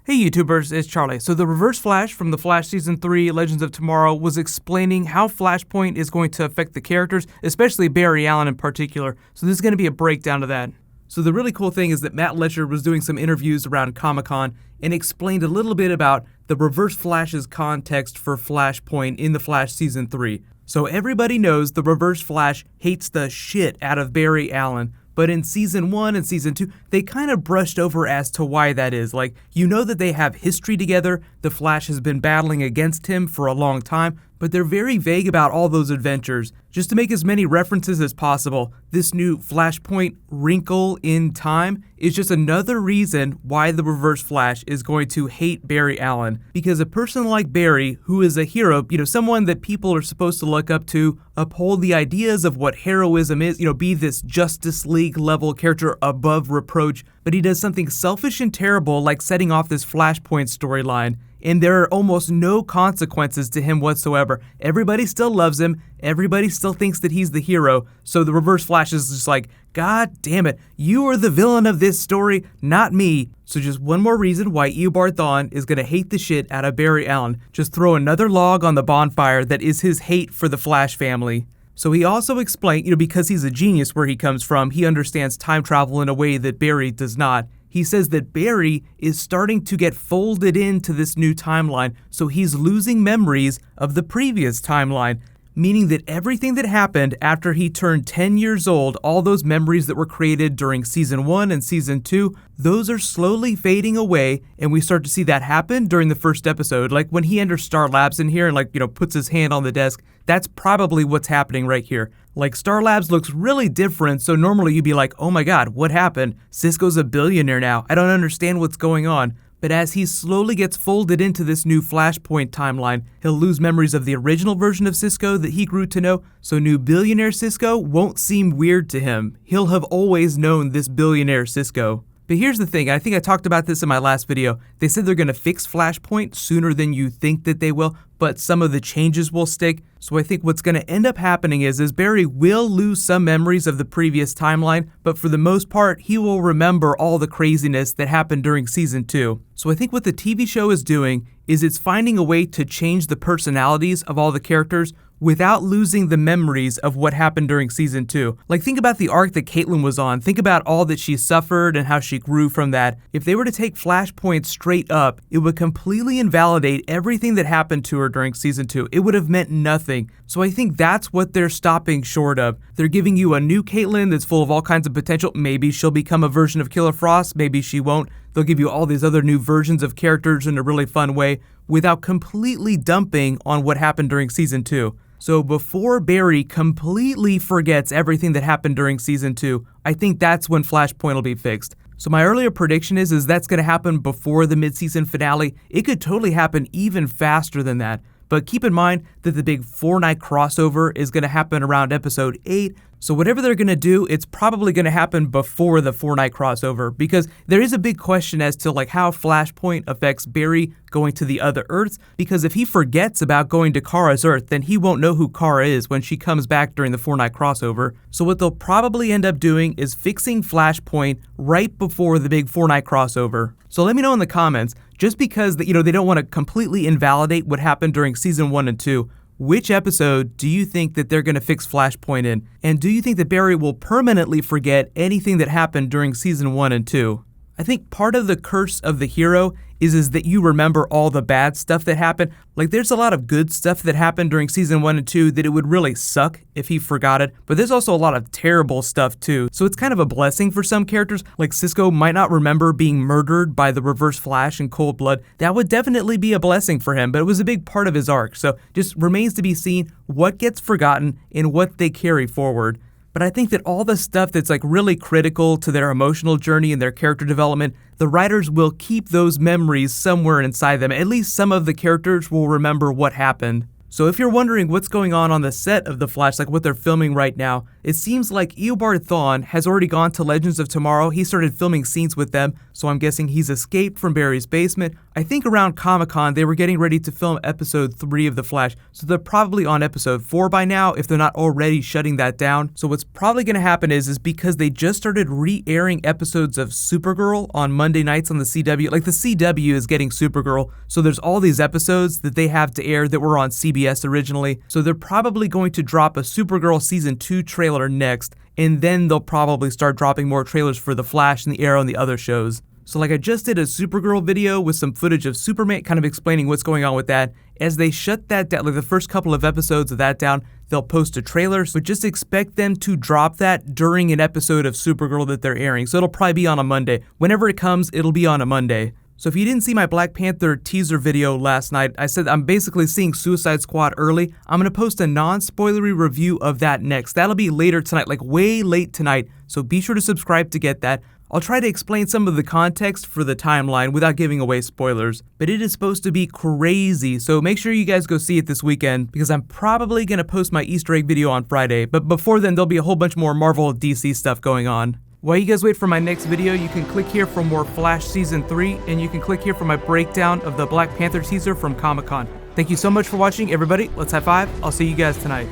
Hey YouTubers, it's Charlie. So the Reverse Flash from The Flash Season 3 Legends of Tomorrow was explaining how Flashpoint is going to affect the characters, especially Barry Allen in particular. So this is going to be a breakdown of that. So the really cool thing is that Matt Letcher was doing some interviews around Comic-Con and explained a little bit about the Reverse Flash's context for Flashpoint in The Flash Season 3. So everybody knows the Reverse Flash hates the shit out of Barry Allen. But in Season 1 and Season 2, they kind of brushed over as to why that is. Like, you know that they have history together, the Flash has been battling against him for a long time, but they're very vague about all those adventures. Just to make as many references as possible, this new Flashpoint wrinkle in time is just another reason why the Reverse Flash is going to hate Barry Allen. Because a person like Barry, who is a hero, someone that people are supposed to look up to, uphold the ideas of what heroism is, be this Justice League level character above reproach, but he does something selfish and terrible like setting off this Flashpoint storyline. And there are almost no consequences to him whatsoever. Everybody still loves him, everybody still thinks that he's the hero, so the Reverse Flash is just like, God damn it, you are the villain of this story, not me. So just one more reason why Eobard Thawne is gonna hate the shit out of Barry Allen. Just throw another log on the bonfire that is his hate for the Flash family. So he also explained, because he's a genius where he comes from, he understands time travel in a way that Barry does not. He says that Barry is starting to get folded into this new timeline, so he's losing memories of the previous timeline, meaning that everything that happened after he turned 10 years old, all those memories that were created during Season 1 and Season 2, those are slowly fading away, and we start to see that happen during the first episode. Like when he enters Star Labs in here and puts his hand on the desk, that's probably what's happening right here. Like, Star Labs looks really different, so normally you'd be like, oh my god, what happened? Cisco's a billionaire now, I don't understand what's going on. But as he slowly gets folded into this new Flashpoint timeline, he'll lose memories of the original version of Cisco that he grew to know, so new billionaire Cisco won't seem weird to him. He'll have always known this billionaire Cisco. But here's the thing, I think I talked about this in my last video. They said they're going to fix Flashpoint sooner than you think that they will, but some of the changes will stick. So I think what's going to end up happening is Barry will lose some memories of the previous timeline, but for the most part, he will remember all the craziness that happened during Season 2. So I think what the TV show is doing is it's finding a way to change the personalities of all the characters without losing the memories of what happened during Season 2. Like, think about the arc that Caitlin was on. Think about all that she suffered and how she grew from that. If they were to take Flashpoint straight up, it would completely invalidate everything that happened to her during Season 2. It would have meant nothing. So I think that's what they're stopping short of. They're giving you a new Caitlin that's full of all kinds of potential. Maybe she'll become a version of Killer Frost, maybe she won't. They'll give you all these other new versions of characters in a really fun way without completely dumping on what happened during Season 2. So before Barry completely forgets everything that happened during Season 2, I think that's when Flashpoint will be fixed. So my earlier prediction is that's going to happen before the mid-season finale. It could totally happen even faster than that. But keep in mind that the big 4-night crossover is going to happen around episode 8. So whatever they're going to do, it's probably going to happen before the 4-night crossover, because there is a big question as to how Flashpoint affects Barry going to the other Earths, because if he forgets about going to Kara's Earth, then he won't know who Kara is when she comes back during the 4-night crossover. So what they'll probably end up doing is fixing Flashpoint right before the big 4-night crossover. So let me know in the comments, just because they don't want to completely invalidate what happened during Season 1 and 2, which episode do you think that they're going to fix Flashpoint in? And do you think that Barry will permanently forget anything that happened during Season 1 and 2? I think part of the curse of the hero is that you remember all the bad stuff that happened. Like, there's a lot of good stuff that happened during Season 1 and 2 that it would really suck if he forgot it, but there's also a lot of terrible stuff too. So it's kind of a blessing for some characters. Like, Cisco might not remember being murdered by the Reverse Flash in cold blood. That would definitely be a blessing for him, but it was a big part of his arc. So just remains to be seen what gets forgotten and what they carry forward. But I think that all the stuff that's really critical to their emotional journey and their character development, the writers will keep those memories somewhere inside them. At least some of the characters will remember what happened. So if you're wondering what's going on the set of The Flash, what they're filming right now, It seems like Eobard Thawne has already gone to Legends of Tomorrow. He started filming scenes with them, so I'm guessing he's escaped from Barry's basement. I think around Comic-Con they were getting ready to film episode 3 of The Flash, so they're probably on episode 4 by now if they're not already shutting that down. So what's probably going to happen is because they just started re-airing episodes of Supergirl on Monday nights on the CW, like the CW is getting Supergirl, so there's all these episodes that they have to air that were on CBS originally, so they're probably going to drop a Supergirl season 2 trailer next, and then they'll probably start dropping more trailers for The Flash and the Arrow and the other shows. So like I just did a Supergirl video with some footage of Superman kind of explaining what's going on with that. As they shut that down, like the first couple of episodes of that down, they'll post a trailer, but just expect them to drop that during an episode of Supergirl that they're airing. So it'll probably be on a Monday. Whenever it comes, it'll be on a Monday. So if you didn't see my Black Panther teaser video last night, I said I'm basically seeing Suicide Squad early. I'm going to post a non-spoilery review of that next. That'll be later tonight, like way late tonight, so be sure to subscribe to get that. I'll try to explain some of the context for the timeline without giving away spoilers, but it is supposed to be crazy, so make sure you guys go see it this weekend, because I'm probably going to post my Easter egg video on Friday, but before then there'll be a whole bunch more Marvel DC stuff going on. While you guys wait for my next video, you can click here for more Flash Season 3, and you can click here for my breakdown of the Black Panther teaser from Comic-Con. Thank you so much for watching, everybody. Let's high five. I'll see you guys tonight.